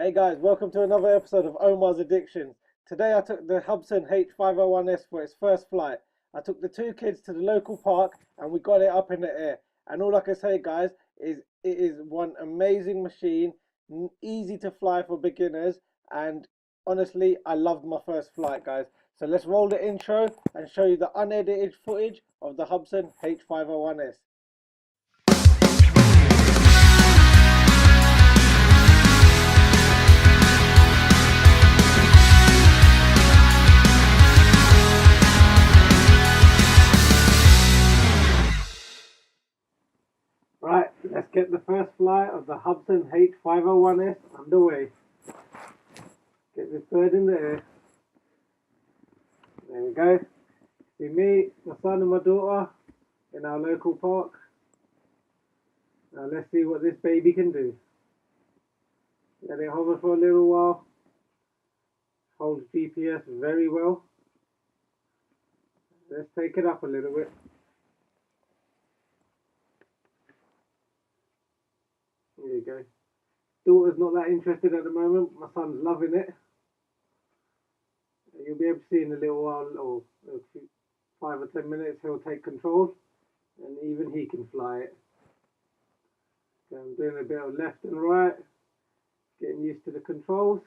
Hey guys, welcome to another episode of Omar's Addictions. Today I took the Hubsan H501S for its first flight. I took the two kids to the local park and we got it up in the air. And all I can say, guys, is it is one amazing machine, easy to fly for beginners, and honestly, I loved my first flight, guys. So let's roll the intro and show you the unedited footage of the Hubsan H501S. Right, let's get the first flight of the Hubsan H501S underway. Get this bird in the air. There we go. See me, my son and my daughter in our local park. Now let's see what this baby can do. Let it hover for a little while. Holds GPS very well. Let's take it up a little bit. There you go. Daughter's not that interested at the moment. My son's loving it. You'll be able to see in a little while, or 5 or 10 minutes, he'll take control, and even he can fly it. So I'm doing a bit of left and right, getting used to the controls.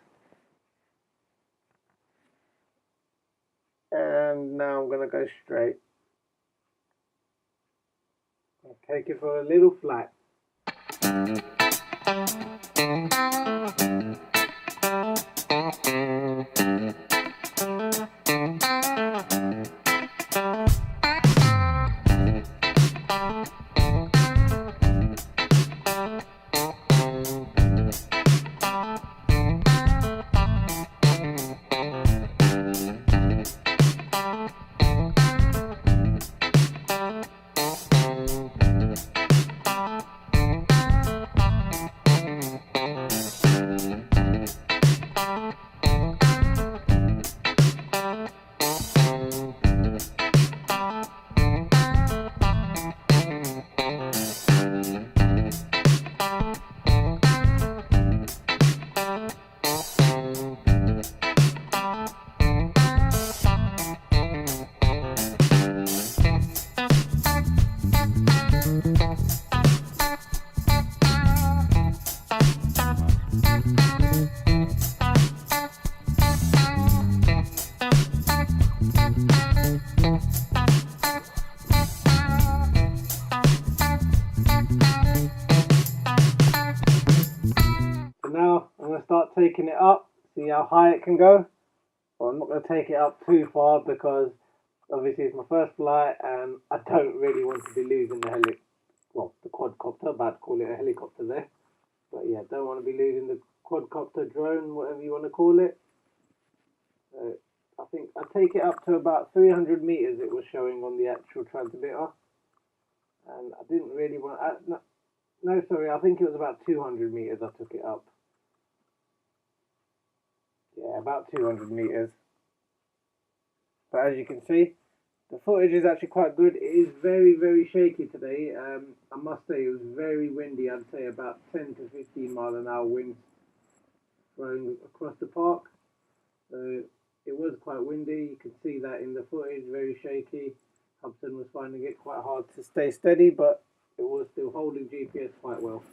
And now I'm going to go straight. I'll take it for a little flight. Now I'm going to start taking it up, see how high it can go. Well, I'm not going to take it up too far because obviously it's my first flight and I don't really want to be losing the quadcopter. I'm about to call it a helicopter there. But yeah, don't want to be losing the quadcopter, drone, whatever you want to call it. So I think I take it up to about 300 meters it was showing on the actual transmitter. And I didn't really want to... No, sorry, I think it was about 200 meters I took it up. Yeah, about 200 meters. But as you can see, the footage is actually quite good. It is very, very shaky today. I must say it was very windy. I'd say about 10 to 15 mile an hour winds flowing across the park. So it was quite windy. You can see that in the footage, very shaky. Hubsan was finding it quite hard to stay steady, but it was still holding GPS quite well.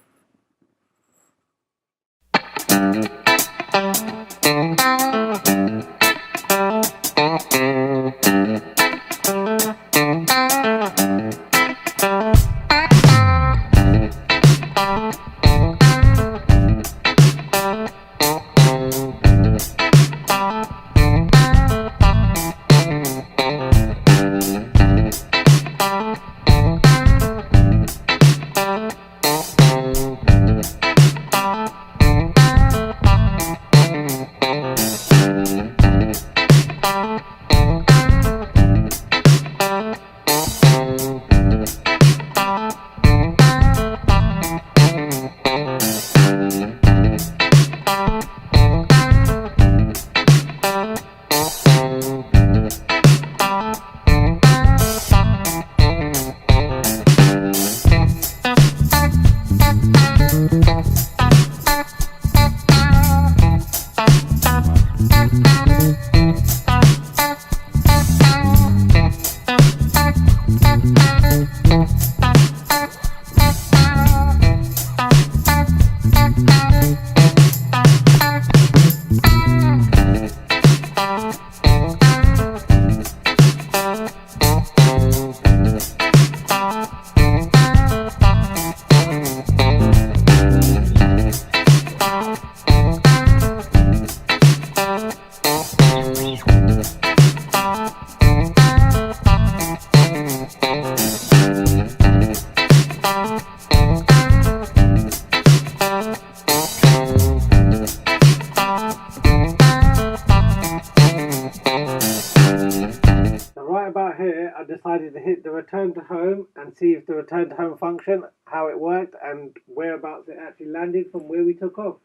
decided to hit the return to home and see if the return to home function, how it worked and whereabouts it actually landed from where we took off.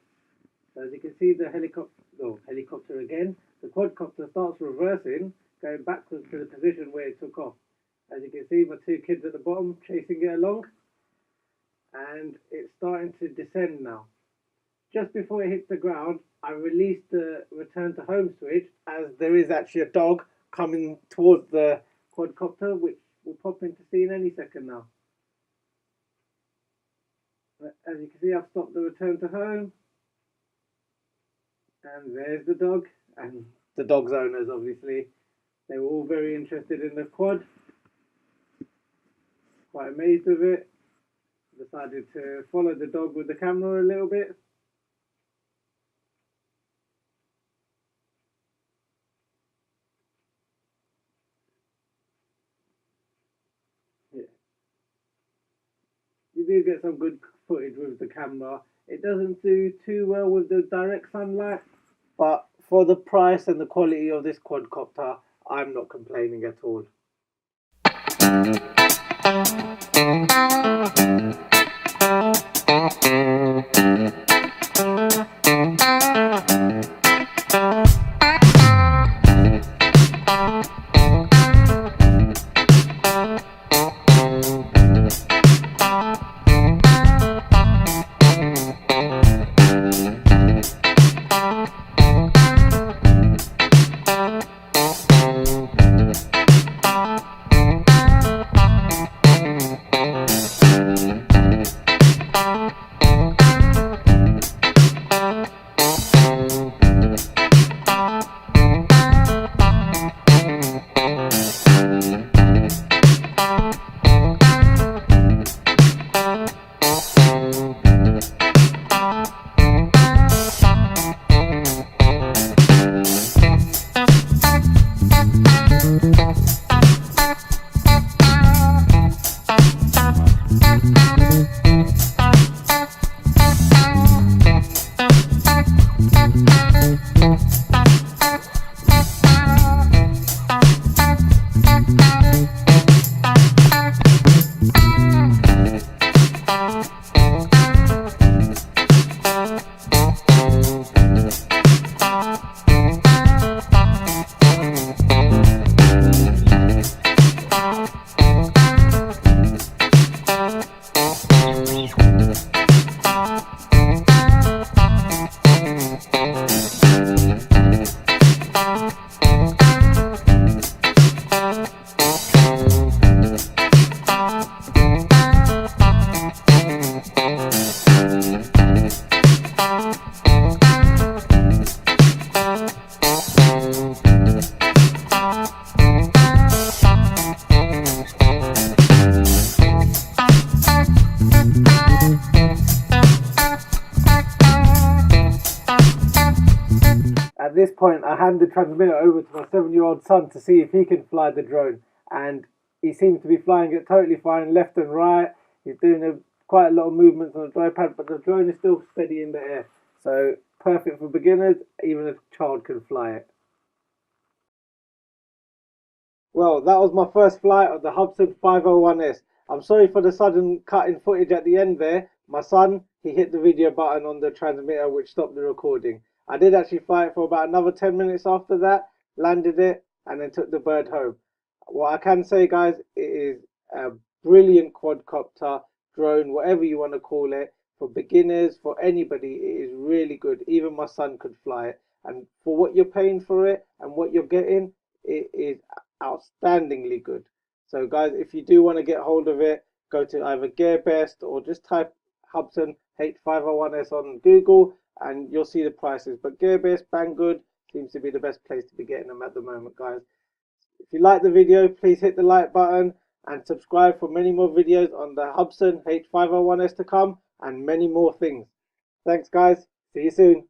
So as you can see, the helicopter again, the quadcopter starts reversing, going backwards to the position where it took off. As you can see, my two kids at the bottom chasing it along, and it's starting to descend now. Just before it hits the ground, I released the return to home switch, as there is actually a dog coming towards the quadcopter, which will pop into scene any second now. As you can see, I've stopped the return to home, and there's the dog, and the dog's owners, obviously. They were all very interested in the quad, quite amazed with it. Decided to follow the dog with the camera a little bit. Yeah. You do get some good footage with the camera. It doesn't do too well with the direct sunlight, but for the price and the quality of this quadcopter, I'm not complaining at all. At this point, I hand the transmitter over to my 7-year-old son to see if he can fly the drone, and he seems to be flying it totally fine, left and right. He's doing quite a lot of movements on the joypad, but the drone is still steady in the air. So perfect for beginners, even a child can fly it. Well, that was my first flight of the Hubsan H501S. I'm sorry for the sudden cut in footage at the end there. My son, he hit the video button on the transmitter, which stopped the recording. I did actually fly it for about another 10 minutes after that, landed it, and then took the bird home. What I can say, guys, it is a brilliant quadcopter, drone, whatever you want to call it. For beginners, for anybody, it is really good. Even my son could fly it. And for what you're paying for it and what you're getting, it is outstandingly good. So guys, if you do want to get hold of it, go to either GearBest or just type Hubsan H501S on Google and you'll see the prices. But GearBest, Banggood seems to be the best place to be getting them at the moment, guys. If you like the video, please hit the like button and subscribe for many more videos on the Hubsan H501S to come and many more things. Thanks, guys. See you soon.